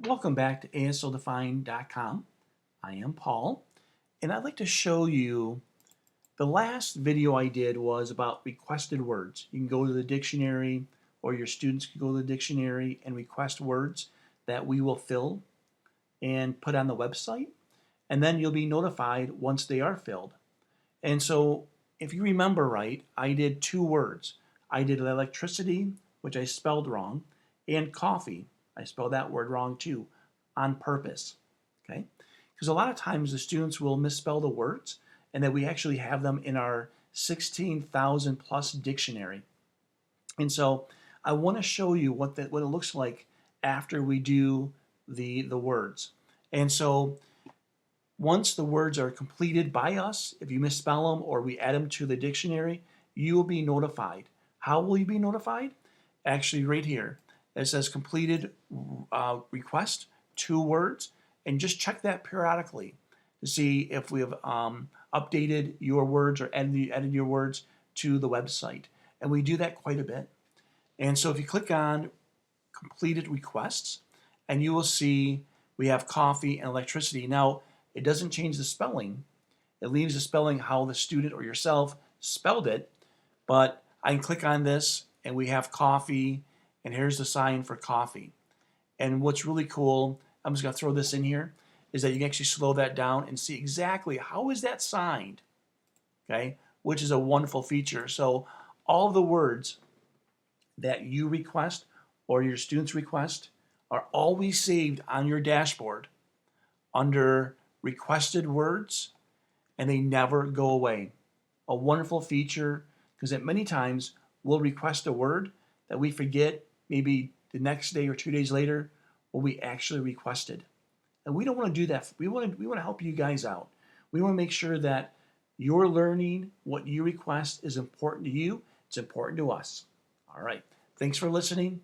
Welcome back to ASLDefine.com. I am Paul, and I'd like to show you the last video I did was about requested words. You can go to the dictionary, or your students can go to the dictionary and request words that we will fill and put on the website, and then you'll be notified once they are filled. And so, if you remember right, I did two words. I did electricity, which I spelled wrong, and coffee. I spelled that word wrong too, on purpose. Okay? Because a lot of times the students will misspell the words, and that we actually have them in our 16,000 plus dictionary. And so I want to show you what it looks like after we do the words. And so once the words are completed by us, if you misspell them or we add them to the dictionary, you will be notified. How will you be notified? Actually, right here. It says completed request, two words, and just check that periodically to see if we have updated your words or added your words to the website. And we do that quite a bit. And so if you click on completed requests, and you will see we have coffee and electricity. Now, it doesn't change the spelling. It leaves the spelling how the student or yourself spelled it, but I can click on this and we have coffee, and here's the sign for coffee. And what's really cool, I'm just going to throw this in here, is that you can actually slow that down and see exactly how is that signed, okay, which is a wonderful feature. So all the words that you request or your students request are always saved on your dashboard under requested words, and they never go away. A wonderful feature, because at many times we'll request a word that we forget maybe the next day or 2 days later what we actually requested. And we don't want to do that. We want to help you guys out. We want to make sure that your learning, what you request, is important to you. It's important to us. All right. Thanks for listening.